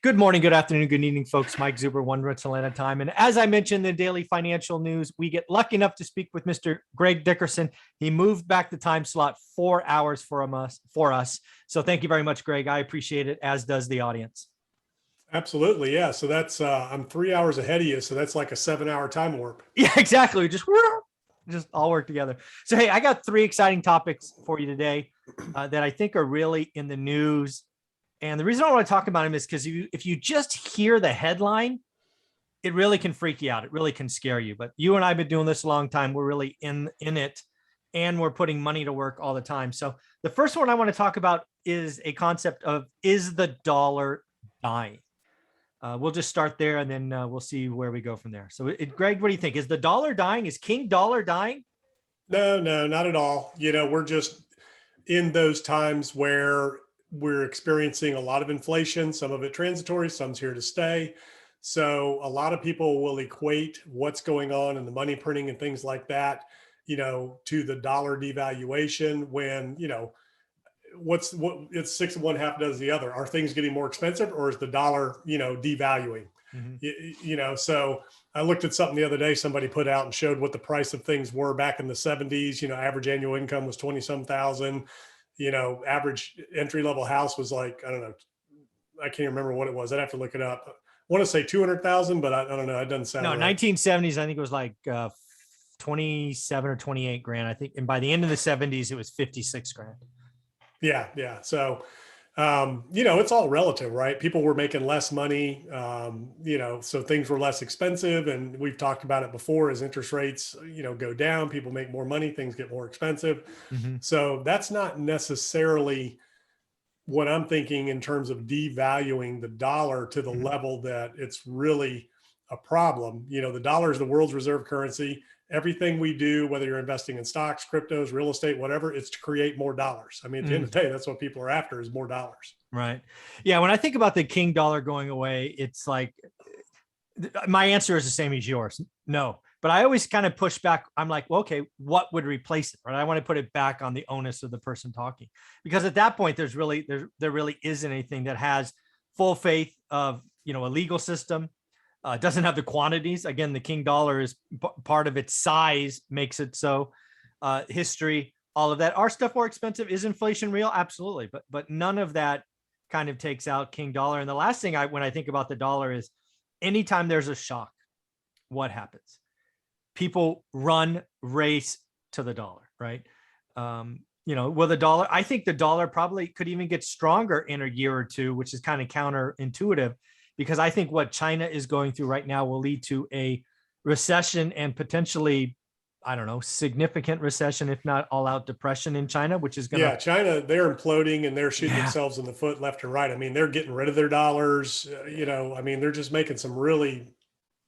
Good morning, good afternoon, good evening, folks. Mike Zuber, one rental at a time. And as I mentioned in the daily financial news, we get lucky enough to speak with Mr. Greg Dickerson. He moved back the time slot 4 hours for us. So thank you very much, Greg. I appreciate it, as does the audience. Absolutely. Yeah. So that's, I'm 3 hours ahead of you. So that's like a 7-hour time warp. Yeah, exactly. Just all work together. So, hey, I got three exciting topics for you today that I think are really in the news. And the reason I want to talk about them is because if you just hear the headline, it really can freak you out. It really can scare you. But you and I have been doing this a long time. We're really in it, and we're putting money to work all the time. So the first one I want to talk about is a concept of, is the dollar dying? We'll just start there, and then we'll see where we go from there. So, Greg, what do you think? Is the dollar dying? Is King Dollar dying? No, no, not at all. We're just in those times where we're experiencing a lot of inflation, some of it transitory, some's here to stay. So a lot of people will equate what's going on in the money printing and things like that, to the dollar devaluation when, what it's six of one, half does the other. Are things getting more expensive, or is the dollar, devaluing? So I looked at something the other day, somebody put out and showed what the price of things were back in the 70s. Average annual income was 20 some thousand. Average entry level house was like, I don't know, I can't remember what it was. I'd have to look it up. I want to say 200,000, but I don't know. It doesn't sound No, right. 1970s, I think it was like 27 or 28 grand, I think. And by the end of the 70s, it was 56 grand. Yeah. Yeah. So, it's all relative, right? People were making less money, so things were less expensive. And we've talked about it before, as interest rates, go down, people make more money, things get more expensive. Mm-hmm. So that's not necessarily what I'm thinking in terms of devaluing the dollar to the Mm-hmm. level that it's really a problem. The dollar is the world's reserve currency. Everything we do, whether you're investing in stocks, cryptos, real estate, whatever, it's to create more dollars. I mean, at the end of the day, that's what people are after, is more dollars. Right. Yeah. When I think about the King Dollar going away, it's like, my answer is the same as yours. No, but I always kind of push back. I'm like, well, okay, what would replace it? Right. I want to put it back on the onus of the person talking, because at that point, there really isn't anything that has full faith of, a legal system. Doesn't have the quantities. Again, the King Dollar is part of its size makes it so. History, all of that. Are stuff more expensive? Is inflation real? Absolutely. But none of that kind of takes out King Dollar. And the last thing when I think about the dollar is, anytime there's a shock, what happens? People race to the dollar, right? Will the dollar, I think the dollar probably could even get stronger in a year or two, which is kind of counterintuitive, because I think what China is going through right now will lead to a recession and potentially, I don't know, significant recession, if not all out depression in China, which is going to. Yeah, China, they're imploding and they're shooting themselves in the foot left and right. I mean, they're getting rid of their dollars. They're just making some really,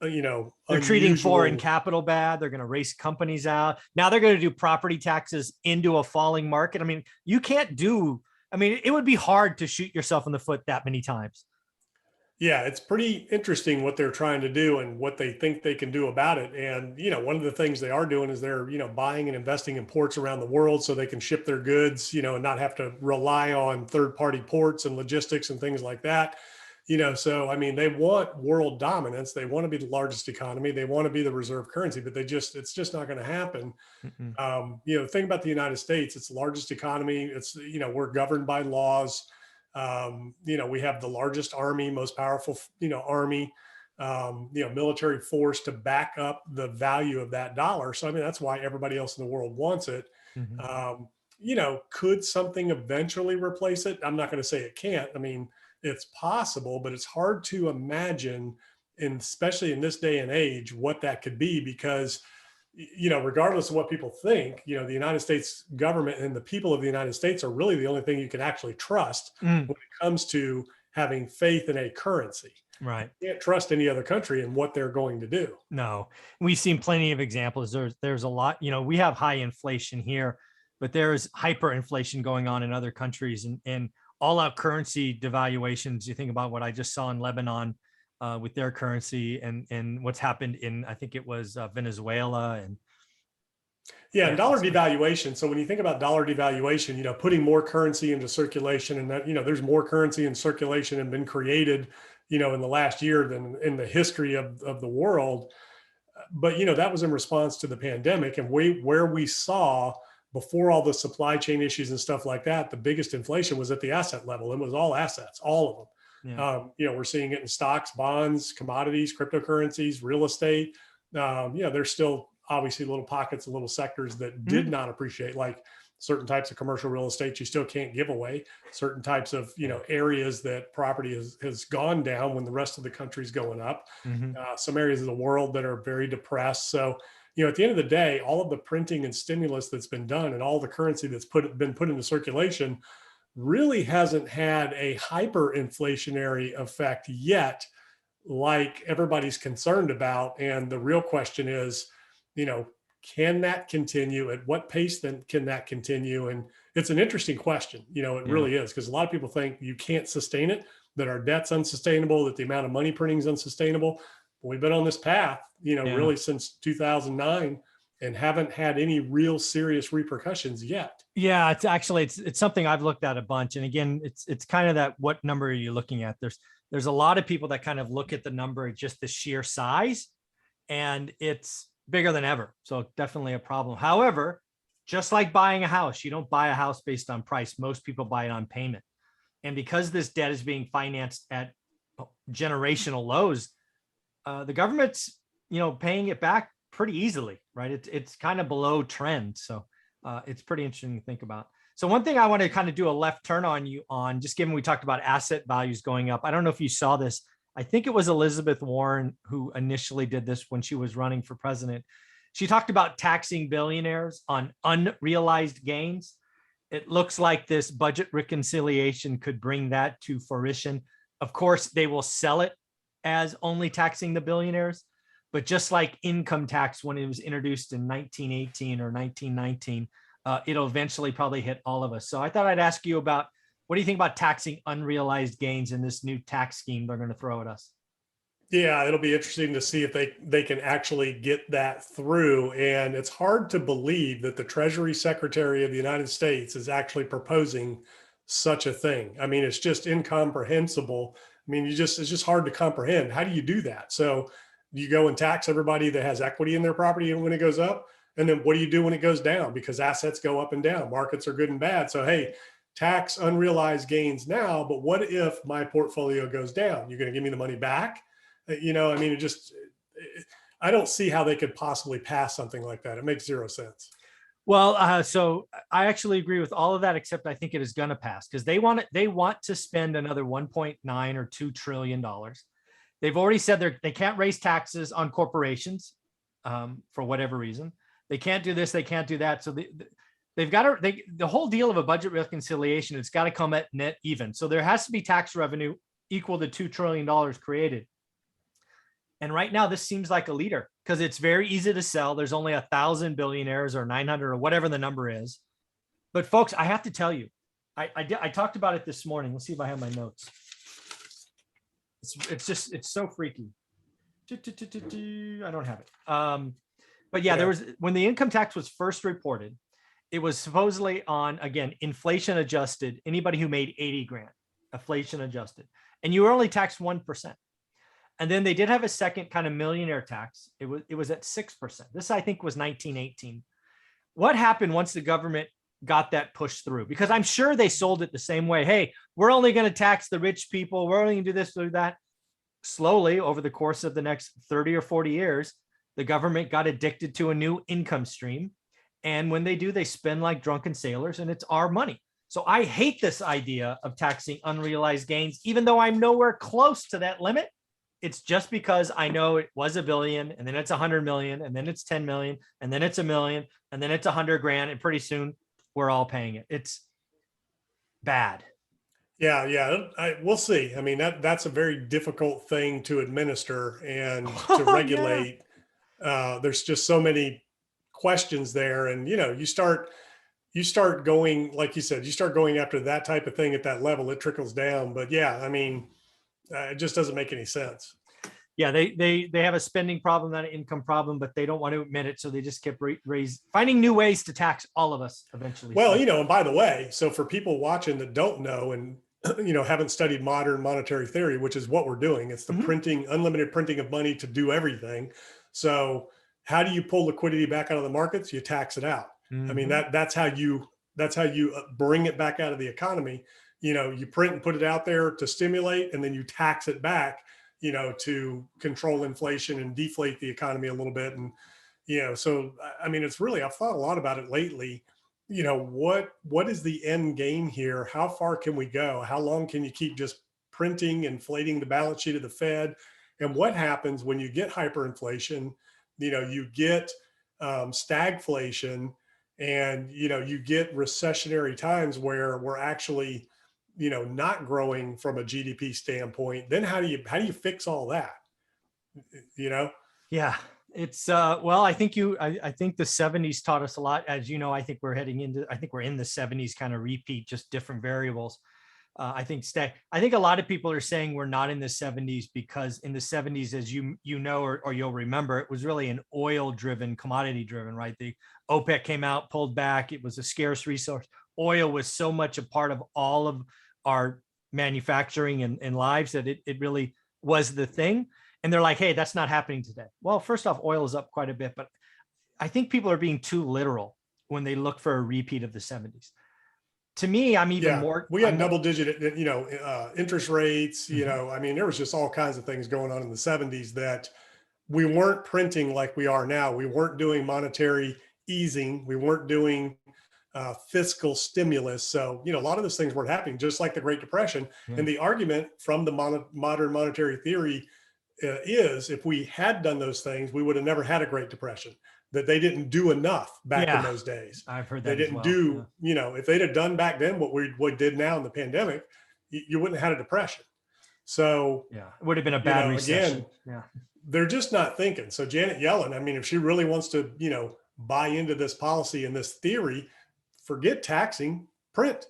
they're treating foreign capital bad. They're going to race companies out. Now they're going to do property taxes into a falling market. I mean, it would be hard to shoot yourself in the foot that many times. Yeah, it's pretty interesting what they're trying to do and what they think they can do about it. And, one of the things they are doing is they're, buying and investing in ports around the world so they can ship their goods, and not have to rely on third-party ports and logistics and things like that. So, I mean, they want world dominance. They want to be the largest economy. They want to be the reserve currency, but it's just not going to happen. The thing about the United States, it's the largest economy. It's, we're governed by laws. We have the largest army, most powerful, army, military force to back up the value of that dollar. So, I mean, that's why everybody else in the world wants it. Could something eventually replace it? I'm not going to say it can't. I mean, it's possible, but it's hard to imagine, and especially in this day and age, what that could be, because regardless of what people think, the United States government and the people of the United States are really the only thing you can actually trust when it comes to having faith in a currency. Right. You can't trust any other country and what they're going to do. No, we've seen plenty of examples. There's a lot, we have high inflation here, but there's hyperinflation going on in other countries, and all out currency devaluations. You think about what I just saw in Lebanon, with their currency, and what's happened in, I think it was Venezuela. And yeah, dollar devaluation. So when you think about dollar devaluation, putting more currency into circulation, and that, there's more currency in circulation and been created in the last year than in the history of the world. But, that was in response to the pandemic, and where we saw before all the supply chain issues and stuff like that, the biggest inflation was at the asset level. It was all assets, all of them. We're seeing it in stocks, bonds, commodities, cryptocurrencies, real estate. There's still obviously little pockets, little sectors that did not appreciate, like certain types of commercial real estate you still can't give away, certain types of areas that property has gone down when the rest of the country's going up. Some areas of the world that are very depressed. So at the end of the day, all of the printing and stimulus that's been done and all the currency that's been put into circulation really hasn't had a hyperinflationary effect yet, like everybody's concerned about. And the real question is, can that continue? At what pace then can that continue? And it's an interesting question. It really is, because a lot of people think you can't sustain it, that our debt's unsustainable, that the amount of money printing is unsustainable. But we've been on this path, really since 2009 and haven't had any real serious repercussions yet. Yeah, it's something I've looked at a bunch. And again, it's kind of that, what number are you looking at? There's a lot of people that kind of look at the number, just the sheer size, and it's bigger than ever. So definitely a problem. However, just like buying a house, you don't buy a house based on price. Most people buy it on payment. And because this debt is being financed at generational lows, the government's, paying it back pretty easily, right? It's kind of below trend. So it's pretty interesting to think about. So one thing I want to kind of do a left turn on you on, just given we talked about asset values going up. I don't know if you saw this. I think it was Elizabeth Warren who initially did this when she was running for president. She talked about taxing billionaires on unrealized gains. It looks like this budget reconciliation could bring that to fruition. Of course, they will sell it as only taxing the billionaires, but just like income tax when it was introduced in 1918 or 1919, it'll eventually probably hit all of us. So I thought I'd ask you about, what do you think about taxing unrealized gains in this new tax scheme they're going to throw at us? Yeah, it'll be interesting to see if they can actually get that through. And it's hard to believe that the Treasury Secretary of the United States is actually proposing such a thing. I mean, it's just incomprehensible. I mean, it's just hard to comprehend. How do you do that? So you go and tax everybody that has equity in their property when it goes up? And then what do you do when it goes down? Because assets go up and down. Markets are good and bad. So, hey, tax unrealized gains now, but what if my portfolio goes down? You're going to give me the money back? I mean, I don't see how they could possibly pass something like that. It makes zero sense. Well, so I actually agree with all of that, except I think it is going to pass because they want to spend another 1.9 or $2 trillion. They've already said they can't raise taxes on corporations for whatever reason. They can't do this. They can't do that. So they've got to, the whole deal of a budget reconciliation, it's got to come at net even. So there has to be tax revenue equal to $2 trillion created. And right now, this seems like a leader because it's very easy to sell. There's only 1,000 billionaires or 900 or whatever the number is. But folks, I have to tell you, I talked about it this morning. Let's see if I have my notes. It's so freaky. I don't have it. But yeah, there was, when the income tax was first reported, it was supposedly on, again, inflation adjusted, anybody who made 80 grand, inflation adjusted, and you were only taxed 1%. And then they did have a second kind of millionaire tax. It was at 6%. This, I think, was 1918. What happened once the government got that pushed through? Because I'm sure they sold it the same way. Hey, we're only going to tax the rich people. We're only going to do this, do that. Slowly, over the course of the next 30 or 40 years, the government got addicted to a new income stream. And when they do, they spend like drunken sailors, and it's our money. So I hate this idea of taxing unrealized gains, even though I'm nowhere close to that limit. It's just because I know it was $1 billion, and then it's 100 million, and then it's 10 million, and then it's $1 million, and then it's 100 grand. And pretty soon we're all paying it. It's bad. Yeah. We'll see. I mean, that's a very difficult thing to administer and to regulate. Yeah. There's just so many questions there. And, you start going, like you said, you start going after that type of thing at that level, it trickles down. But yeah, I mean, it just doesn't make any sense. Yeah, they have a spending problem, not an income problem, but they don't want to admit it. So they just kept finding new ways to tax all of us eventually. Well, and by the way, so for people watching that don't know, and haven't studied modern monetary theory, which is what we're doing. It's the Mhm. printing, unlimited printing of money to do everything. So how do you pull liquidity back out of the markets? You tax it out. I mean, Mhm. that's how you bring it back out of the economy. You print and put it out there to stimulate, and then you tax it back, to control inflation and deflate the economy a little bit. And, so, I mean, I've thought a lot about it lately. What is the end game here? How far can we go? How long can you keep just printing, inflating the balance sheet of the Fed? And what happens when you get hyperinflation? You get stagflation, and you get recessionary times where we're actually not growing from a GDP standpoint. Then how do you fix all that? You know? Yeah, it's well, I think the 70s taught us a lot. As you know, I think we're in the 70s kind of repeat, just different variables. I think a lot of people are saying we're not in the 70s because in the 70s, as you know, or you'll remember, it was really an oil driven, commodity driven, right? The OPEC came out, pulled back. It was a scarce resource. Oil was so much a part of all of our manufacturing and lives that it really was the thing. And they're like, hey, that's not happening today. Well, first off, oil is up quite a bit, but I think people are being too literal when they look for a repeat of the 70s. To me, Yeah, we I'm had more, double digit, interest rates. Mhm. I mean, there was just all kinds of things going on in the '70s that we weren't printing like we are now. We weren't doing monetary easing. We weren't doing fiscal stimulus. So, a lot of those things weren't happening, just like the Great Depression. Yeah. And the argument from the modern monetary theory is if we had done those things, we would have never had a Great Depression, that they didn't do enough back in Yeah, those days. I've heard They that as didn't well. Yeah. do, if they'd have done back then what we did now in the pandemic, you wouldn't have had a depression. So, Yeah. It would have been a bad again, recession. Yeah. they're just not thinking. So Janet Yellen, I mean, if she really wants to, buy into this policy and this theory, forget taxing, print.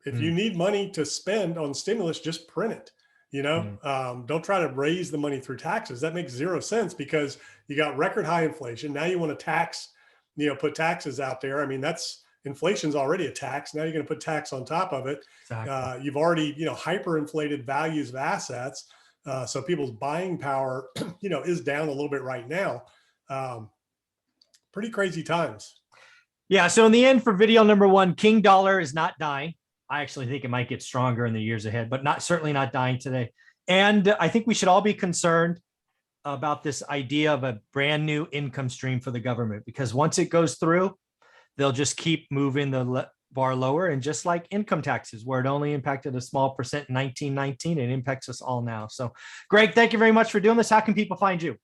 If you Mm. need money to spend on stimulus, just print it. Mm. Don't try to raise the money through taxes. That makes zero sense because you got record high inflation. Now you want to tax, put taxes out there. I mean, that's inflation's already a tax. Now you're going to put tax on top of it. Exactly. You've already, hyperinflated values of assets. So people's buying power, is down a little bit right now. Um, Pretty crazy times. Yeah. So in the end, for video number one, King Dollar is not dying. I actually think it might get stronger in the years ahead, but certainly not dying today. And I think we should all be concerned about this idea of a brand new income stream for the government, because once it goes through, they'll just keep moving the bar lower. And just like income taxes, where it only impacted a small percent in 1919, it impacts us all now. So, Greg, thank you very much for doing this. How can people find you?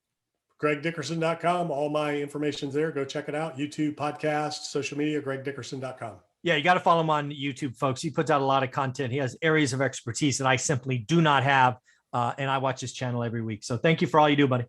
GregDickerson.com. All my information's there. Go check it out. YouTube, podcast, social media, GregDickerson.com. Yeah, you got to follow him on YouTube, folks. He puts out a lot of content. He has areas of expertise that I simply do not have. And I watch his channel every week. So thank you for all you do, buddy.